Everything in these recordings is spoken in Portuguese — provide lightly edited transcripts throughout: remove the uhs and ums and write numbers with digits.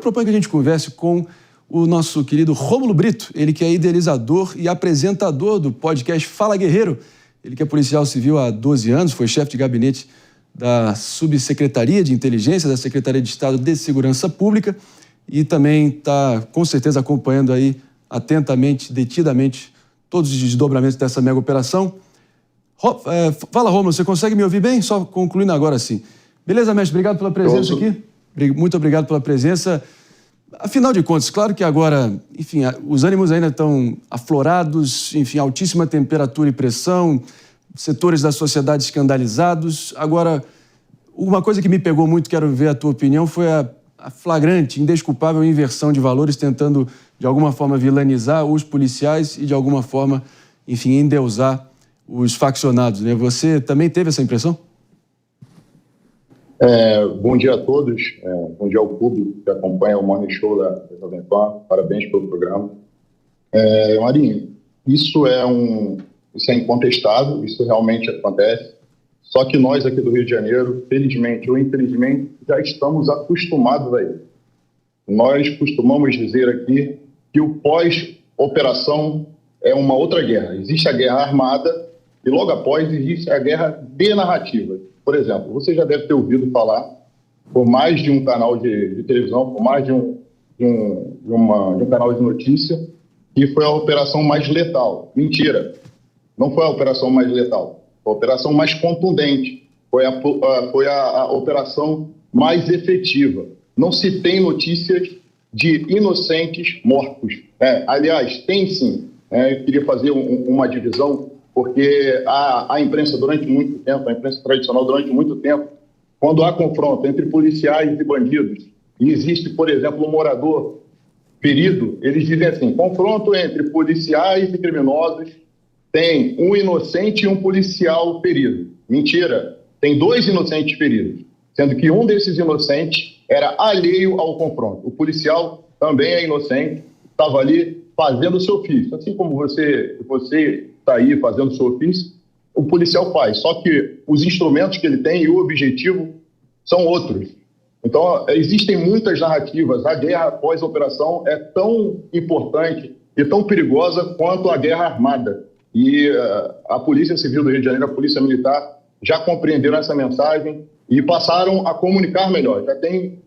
Proponho que a gente converse com o nosso querido Rômulo Brito, ele que é idealizador e apresentador do podcast Fala Guerreiro. Ele que é policial civil há 12 anos, foi chefe de gabinete da Subsecretaria de Inteligência da Secretaria de Estado de Segurança Pública e também está, com certeza, acompanhando aí atentamente, detidamente, todos os desdobramentos dessa mega operação. Fala, Rômulo, você consegue me ouvir bem? Só concluindo agora, sim. Beleza, mestre? Obrigado pela presença aqui. Muito obrigado pela presença. Afinal de contas, claro que agora, enfim, os ânimos ainda estão aflorados, enfim, altíssima temperatura e pressão, setores da sociedade escandalizados. Agora, uma coisa que me pegou muito, quero ver a tua opinião, foi a flagrante, indesculpável inversão de valores, tentando, de alguma forma, vilanizar os policiais e, de alguma forma, enfim, endeusar os faccionados, né? Você também teve essa impressão? Bom dia a todos, bom dia ao público que acompanha o Morning Show da Jovem Pan, parabéns pelo programa. Marinho, isso é incontestável, isso realmente acontece, só que nós aqui do Rio de Janeiro, felizmente ou infelizmente, já estamos acostumados a isso. Nós costumamos dizer aqui que o pós-operação é uma outra guerra. Existe a guerra armada e logo após existe a guerra de narrativa. Por exemplo, você já deve ter ouvido falar, por mais de um canal de televisão, por mais de um canal de notícia, que foi a operação mais letal. Mentira, não foi a operação mais letal, foi a operação mais contundente, foi a operação mais efetiva. Não se tem notícias de inocentes mortos. Aliás, tem sim. Eu queria fazer uma divisão, porque a imprensa durante muito tempo, a imprensa tradicional durante muito tempo, quando há confronto entre policiais e bandidos, e existe, por exemplo, um morador ferido, eles dizem assim, confronto entre policiais e criminosos, tem um inocente e um policial ferido. Mentira, tem 2 inocentes feridos, sendo que um desses inocentes era alheio ao confronto. O policial também é inocente, estava ali fazendo o seu ofício, assim como você está aí fazendo o seu ofício, o policial faz, só que os instrumentos que ele tem e o objetivo são outros. Então, existem muitas narrativas. A guerra pós-operação é tão importante e tão perigosa quanto a guerra armada. E a Polícia Civil do Rio de Janeiro, a Polícia Militar, já compreenderam essa mensagem e passaram a comunicar melhor. Já tem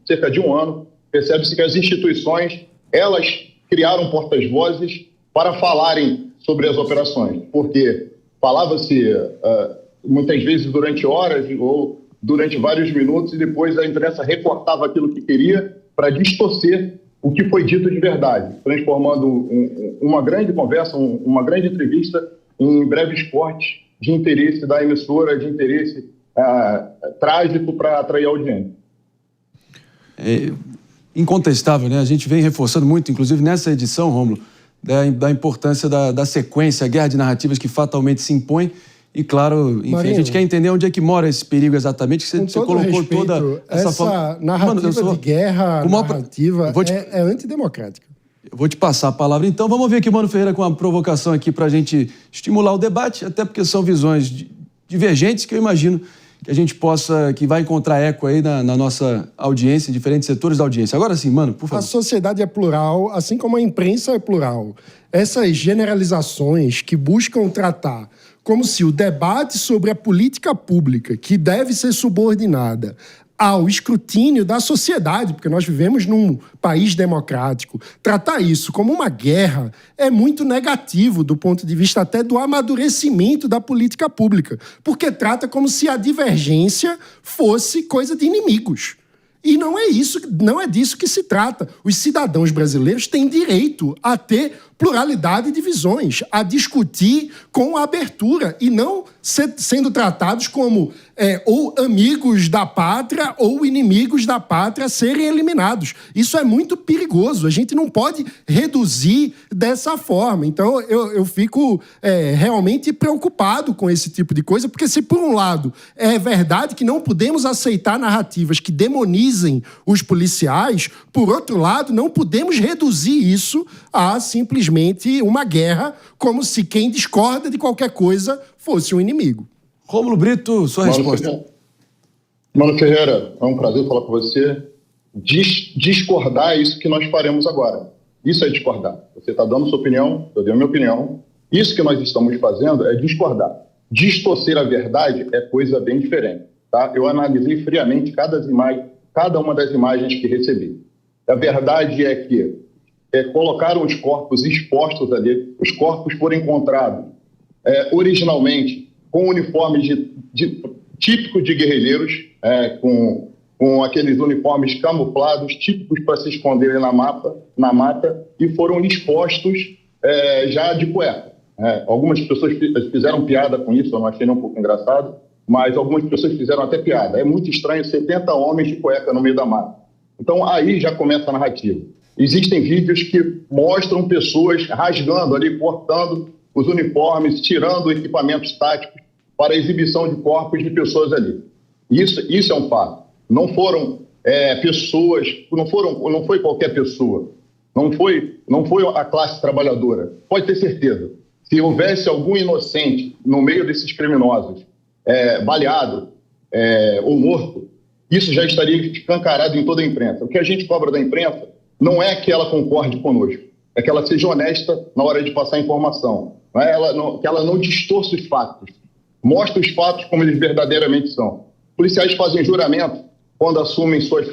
cerca de um ano, percebe-se que as instituições, elas criaram portas-vozes para falarem sobre as operações, porque falava-se muitas vezes durante horas ou durante vários minutos e depois a imprensa recortava aquilo que queria para distorcer o que foi dito de verdade, transformando uma grande conversa, uma grande entrevista em breves cortes de interesse da emissora, de interesse trágico para atrair audiência. É incontestável, né? A gente vem reforçando muito, inclusive nessa edição, Rômulo, da importância da sequência, a guerra de narrativas que fatalmente se impõe. E, claro, enfim, Marinho, a gente quer entender onde é que mora esse perigo exatamente, que você colocou respeito, toda essa narrativa de guerra, narrativa é antidemocrática. Eu vou te passar a palavra, então. Vamos ver aqui o Mano Ferreira com uma provocação aqui para a gente estimular o debate, até porque são visões divergentes que eu imagino que a gente que vai encontrar eco aí na nossa audiência, em diferentes setores da audiência. Agora sim, Mano, por favor. A sociedade é plural, assim como a imprensa é plural. Essas generalizações que buscam tratar como se o debate sobre a política pública, que deve ser subordinada ao escrutínio da sociedade, porque nós vivemos num país democrático, tratar isso como uma guerra é muito negativo do ponto de vista até do amadurecimento da política pública, porque trata como se a divergência fosse coisa de inimigos. E não é isso, não é disso que se trata. Os cidadãos brasileiros têm direito a ter pluralidade de visões, a discutir com abertura e não sendo tratados como ou amigos da pátria ou inimigos da pátria serem eliminados. Isso é muito perigoso. A gente não pode reduzir dessa forma. Então, eu fico realmente preocupado com esse tipo de coisa, porque se, por um lado, é verdade que não podemos aceitar narrativas que demonizem os policiais, por outro lado, não podemos reduzir isso a simplesmente uma guerra, como se quem discorda de qualquer coisa fosse um inimigo. Rômulo Brito, sua resposta. Mano Ferreira, é um prazer falar com você. discordar isso que nós faremos agora. Isso é discordar. Você está dando sua opinião, eu dei a minha opinião. Isso que nós estamos fazendo é discordar. Distorcer a verdade é coisa bem diferente. Tá? Eu analisei friamente cada uma das imagens que recebi. A verdade é que colocaram os corpos expostos ali. Os corpos foram encontrados originalmente com uniformes típicos de guerrilheiros, com aqueles uniformes camuflados, típicos para se esconderem na mata, e foram expostos já de cueca. Algumas pessoas fizeram piada com isso, eu não achei nem um pouco engraçado, mas algumas pessoas fizeram até piada. É muito estranho 70 homens de cueca no meio da mata. Então, aí já começa a narrativa. Existem vídeos que mostram pessoas rasgando ali, cortando os uniformes, tirando equipamentos táticos para a exibição de corpos de pessoas ali. Isso é um fato. Não foram pessoas, não foi qualquer pessoa, não foi a classe trabalhadora. Pode ter certeza. Se houvesse algum inocente no meio desses criminosos, baleado ou morto, isso já estaria escancarado em toda a imprensa. O que a gente cobra da imprensa não é que ela concorde conosco, é que ela seja honesta na hora de passar a informação, que ela não distorça os fatos, mostre os fatos como eles verdadeiramente são. Policiais fazem juramento quando assumem suas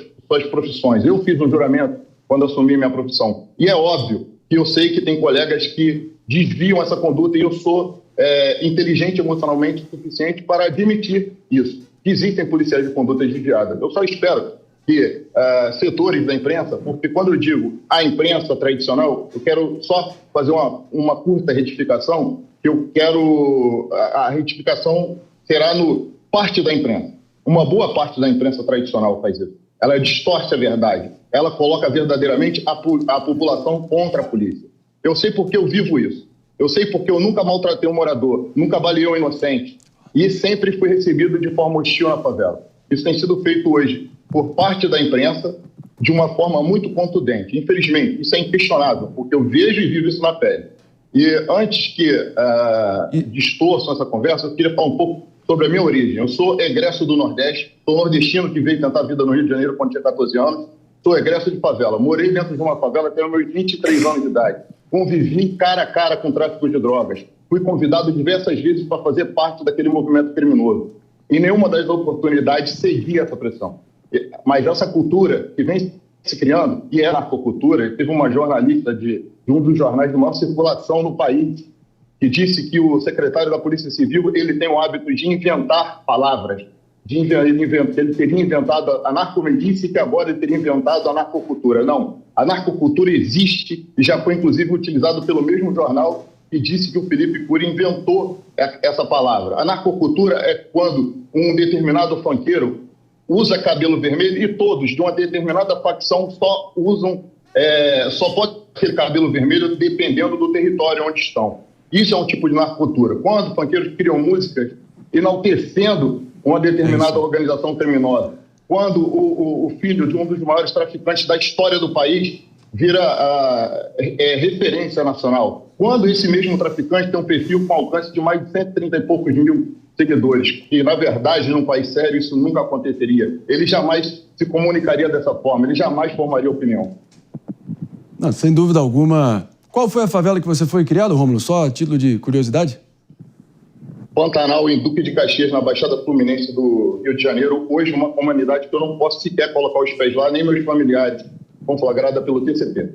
profissões. Eu fiz um juramento quando assumi minha profissão. E é óbvio que eu sei que tem colegas que desviam essa conduta e eu sou inteligente emocionalmente o suficiente para admitir isso. Que existem policiais de conduta desviada. Eu só espero que setores da imprensa, porque quando eu digo a imprensa tradicional, eu quero só fazer uma curta retificação, que eu quero... A retificação será no parte da imprensa. Uma boa parte da imprensa tradicional faz isso. Ela distorce a verdade. Ela coloca verdadeiramente a população contra a polícia. Eu sei porque eu vivo isso. Eu sei porque eu nunca maltratei um morador, nunca baleei um inocente. E sempre fui recebido de forma hostil na favela. Isso tem sido feito hoje por parte da imprensa de uma forma muito contundente. Infelizmente, isso é inquestionável, porque eu vejo e vivo isso na pele. E antes que distorçam essa conversa, eu queria falar um pouco sobre a minha origem. Eu sou egresso do Nordeste, sou nordestino que veio tentar a vida no Rio de Janeiro quando tinha 14 anos, sou egresso de favela. Morei dentro de uma favela até os meus 23 anos de idade. Convivi cara a cara com o tráfico de drogas. Fui convidado diversas vezes para fazer parte daquele movimento criminoso. Em nenhuma das oportunidades segui essa pressão. Mas essa cultura que vem se criando, e é a narcocultura, teve uma jornalista de um dos jornais de maior circulação no país, que disse que o secretário da Polícia Civil ele tem o hábito de inventar palavras, que ele teria inventado a narcomedice e que agora ele teria inventado a narcocultura. Não, a narcocultura existe e já foi inclusive utilizado pelo mesmo jornal que disse que o Felipe Cury inventou essa palavra. A narcocultura é quando um determinado funkeiro usa cabelo vermelho e todos de uma determinada facção só pode ter aquele cabelo vermelho dependendo do território onde estão. Isso é um tipo de narcocultura. Quando funkeiros criam músicas enaltecendo uma determinada organização criminosa, quando o filho de um dos maiores traficantes da história do país vira referência nacional, quando esse mesmo traficante tem um perfil com alcance de mais de 130 e poucos mil seguidores, que na verdade num país sério isso nunca aconteceria. Ele jamais se comunicaria dessa forma, ele jamais formaria opinião. Não, sem dúvida alguma. Qual foi a favela que você foi criado, Rômulo? Só a título de curiosidade? Pantanal, em Duque de Caxias, na Baixada Fluminense do Rio de Janeiro. Hoje, uma comunidade que eu não posso sequer colocar os pés lá, nem meus familiares, conflagrada pelo TCP.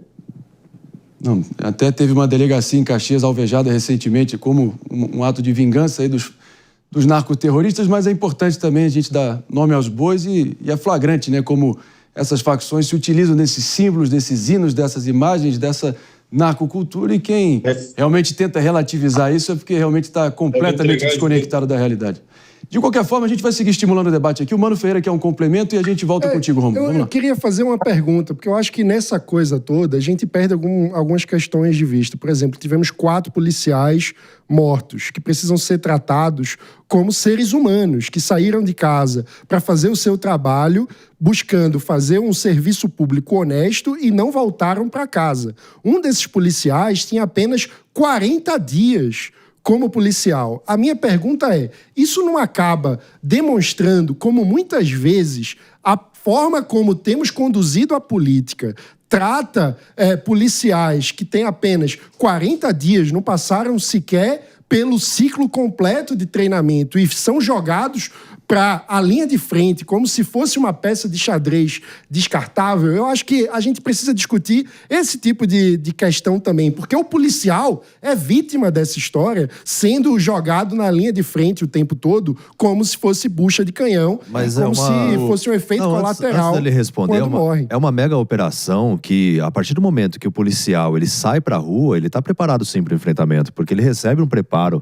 Não, até teve uma delegacia em Caxias alvejada recentemente como um ato de vingança aí dos narcoterroristas, mas é importante também a gente dar nome aos bois e é flagrante, né, como essas facções se utilizam desses símbolos, desses hinos, dessas imagens, dessa narcocultura, e quem realmente tenta relativizar isso é porque realmente está completamente desconectado da realidade. De qualquer forma, a gente vai seguir estimulando o debate aqui. O Mano Ferreira quer um complemento e a gente volta contigo, Rômulo. Eu queria fazer uma pergunta, porque eu acho que nessa coisa toda a gente perde algumas questões de vista. Por exemplo, tivemos 4 policiais mortos que precisam ser tratados como seres humanos que saíram de casa para fazer o seu trabalho, buscando fazer um serviço público honesto e não voltaram para casa. Um desses policiais tinha apenas 40 dias como policial. A minha pergunta é, isso não acaba demonstrando como muitas vezes a forma como temos conduzido a política trata policiais que têm apenas 40 dias, não passaram sequer pelo ciclo completo de treinamento e são jogados para a linha de frente, como se fosse uma peça de xadrez descartável, eu acho que a gente precisa discutir esse tipo de questão também, porque o policial é vítima dessa história, sendo jogado na linha de frente o tempo todo, como se fosse bucha de canhão, como se fosse um efeito colateral antes dele responder, quando morre. É uma mega operação que, a partir do momento que o policial ele sai pra rua, ele tá preparado sim para o enfrentamento, porque ele recebe um preparo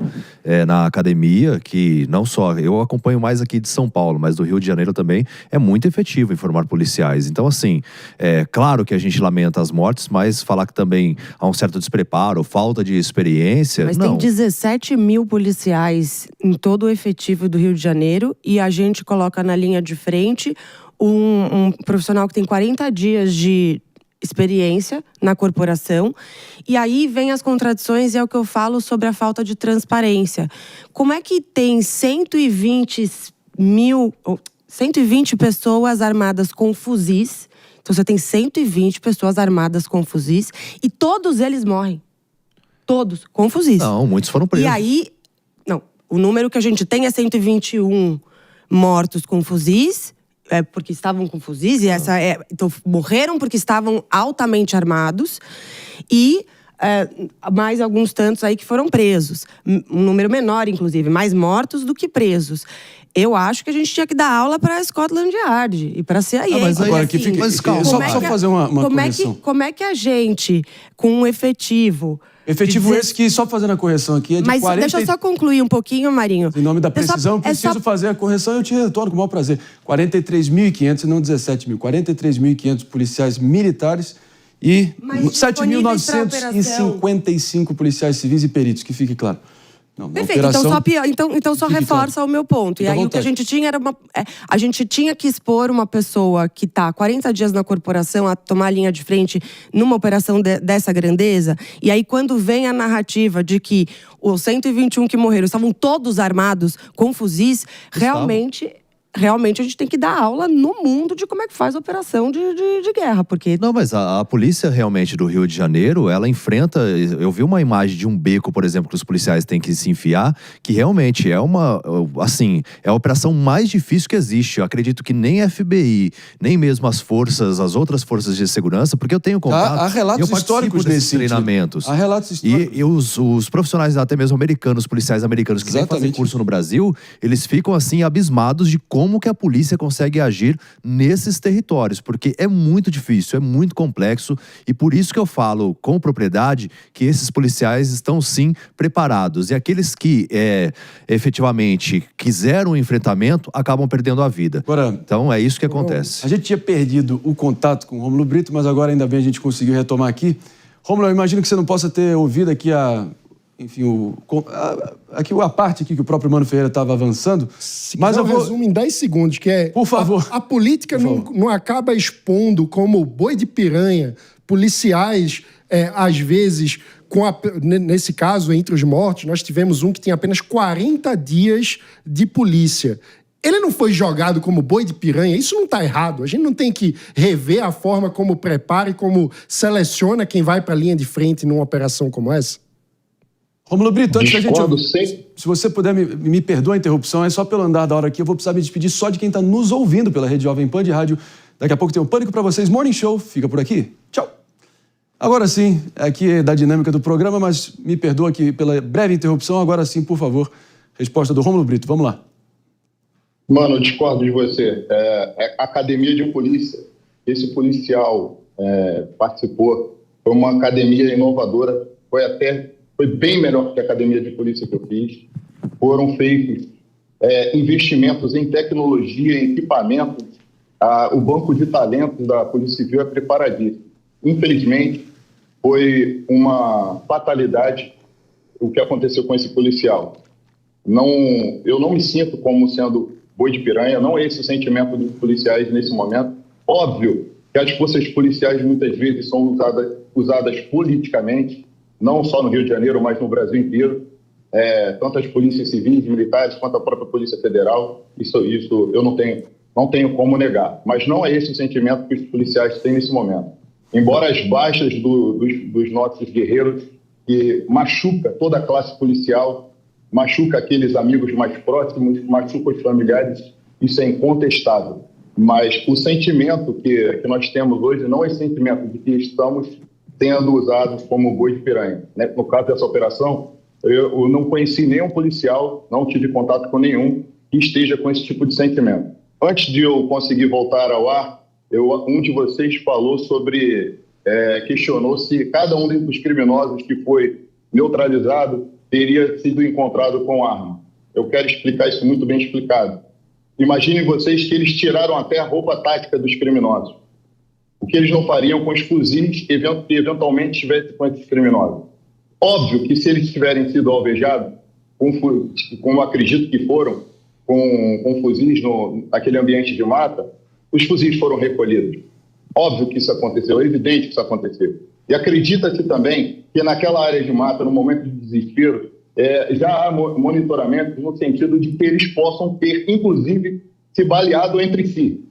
na academia, que não só, eu acompanho mais aqui de São Paulo, mas do Rio de Janeiro também, é muito efetivo em formar policiais. Então, assim, claro que a gente lamenta as mortes, mas falar que também há um certo despreparo, falta de experiência, mas não. Tem 17 mil policiais em todo o efetivo do Rio de Janeiro e a gente coloca na linha de frente um profissional que tem 40 dias de experiência na corporação. E aí vem as contradições e é o que eu falo sobre a falta de transparência. Como é que tem 120 pessoas armadas com fuzis? Então você tem 120 pessoas armadas com fuzis e todos eles morrem. Todos com fuzis. Não, muitos foram presos. E aí, não, o número que a gente tem é 121 mortos com fuzis, porque estavam com fuzis, e então morreram porque estavam altamente armados, e mais alguns tantos aí que foram presos. Um número menor, inclusive, mais mortos do que presos. Eu acho que a gente tinha que dar aula para a Scotland Yard e para a CIA. Mas agora, assim, que fica, mas calma, só fazer uma correção. Como é que a gente, com um efetivo esse que, só fazendo a correção aqui, é de Mas 40... deixa eu só concluir um pouquinho, Marinho. Em nome da precisão, eu preciso fazer a correção e eu te retorno com o maior prazer. 43.500 e não 17 mil. 43.500 policiais militares e 7.955 policiais civis e peritos, que fique claro. Não, perfeito, então só reforça o meu ponto. E aí o que a gente tinha era a gente tinha que expor uma pessoa que está 40 dias na corporação a tomar a linha de frente numa operação dessa grandeza. E aí quando vem a narrativa de que os 121 que morreram estavam todos armados com fuzis, realmente a gente tem que dar aula no mundo de como é que faz a operação de guerra, porque... Não, mas a polícia realmente do Rio de Janeiro, ela enfrenta... Eu vi uma imagem de um beco, por exemplo, que os policiais têm que se enfiar, que realmente é uma... Assim, é a operação mais difícil que existe. Eu acredito que nem a FBI, nem mesmo as outras forças de segurança, porque eu tenho contato... Há relatos históricos desses treinamentos. Há relatos históricos. E os profissionais, até mesmo americanos, policiais americanos que vêm fazer curso no Brasil, eles ficam, assim, abismados de como que a polícia consegue agir nesses territórios, porque é muito difícil, é muito complexo, e por isso que eu falo com propriedade que esses policiais estão sim preparados, e aqueles que efetivamente quiseram o enfrentamento acabam perdendo a vida. Agora, então é isso que acontece. A gente tinha perdido o contato com o Rômulo Brito, mas agora ainda bem a gente conseguiu retomar aqui. Rômulo, eu imagino que você não possa ter ouvido aqui a parte aqui que o próprio Mano Ferreira estava avançando. Mas eu resumo em 10 segundos, que é... Por favor. A política não acaba expondo como boi de piranha policiais, às vezes, nesse caso, entre os mortos, nós tivemos um que tinha apenas 40 dias de polícia. Ele não foi jogado como boi de piranha, isso não está errado. A gente não tem que rever a forma como prepara e como seleciona quem vai para a linha de frente numa operação como essa? Rômulo Brito, antes da gente... Se você puder, me perdoa a interrupção, é só pelo andar da hora aqui, eu vou precisar me despedir só de quem está nos ouvindo pela Rede Jovem Pan de rádio. Daqui a pouco tem um Pânico para vocês, Morning Show, fica por aqui. Tchau! Agora sim, aqui é da dinâmica do programa, mas me perdoa aqui pela breve interrupção, agora sim, por favor, resposta do Rômulo Brito, vamos lá. Mano, eu discordo de você. Academia de polícia, esse policial participou, foi uma academia inovadora, foi bem melhor que a academia de polícia que eu fiz. Foram feitos investimentos em tecnologia, em equipamento. O banco de talentos da Polícia Civil é preparadíssimo. Infelizmente, foi uma fatalidade o que aconteceu com esse policial. Eu não me sinto como sendo boi de piranha, não é esse o sentimento dos policiais nesse momento. Óbvio que as forças policiais muitas vezes são usadas politicamente, não só no Rio de Janeiro, mas no Brasil inteiro, tanto as polícias civis, militares, quanto a própria Polícia Federal. Isso eu não tenho não tenho como negar. Mas não é esse o sentimento que os policiais têm nesse momento. Embora as baixas dos nossos guerreiros, que machuca toda a classe policial, machuca aqueles amigos mais próximos, machuca os familiares, isso é incontestável. Mas o sentimento que nós temos hoje não é sentimento de que estamos sendo usados como boi de piranha, né? No caso dessa operação, eu não conheci nenhum policial, não tive contato com nenhum que esteja com esse tipo de sentimento. Antes de eu conseguir voltar ao ar, um de vocês falou sobre, questionou se cada um dos criminosos que foi neutralizado teria sido encontrado com arma. Eu quero explicar isso muito bem explicado. Imaginem vocês que eles tiraram até a roupa tática dos criminosos. O que eles não fariam com os fuzis que eventualmente estivessem com esses criminosos? Óbvio que se eles tiverem sido alvejados, como acredito que foram, com fuzis naquele ambiente de mata, os fuzis foram recolhidos. Óbvio que isso aconteceu, é evidente que isso aconteceu. E acredita-se também que naquela área de mata, no momento de desespero, já há monitoramento no sentido de que eles possam ter, inclusive, se baleado entre si,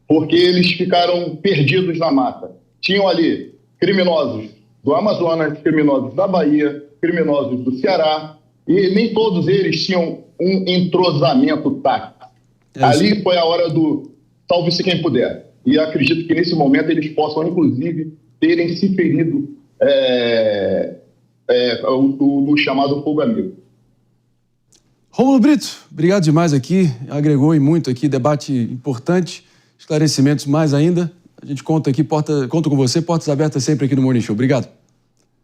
porque eles ficaram perdidos na mata. Tinham ali criminosos do Amazonas, criminosos da Bahia, criminosos do Ceará, e nem todos eles tinham um entrosamento tático. Ali foi a hora do salve-se quem puder. E acredito que nesse momento eles possam, inclusive, terem se ferido no chamado fogo amigo. Rômulo Brito, obrigado demais aqui, agregou e muito aqui, debate importante, esclarecimentos mais ainda. A gente conta aqui, conta com você, portas abertas sempre aqui no Morning Show. Obrigado.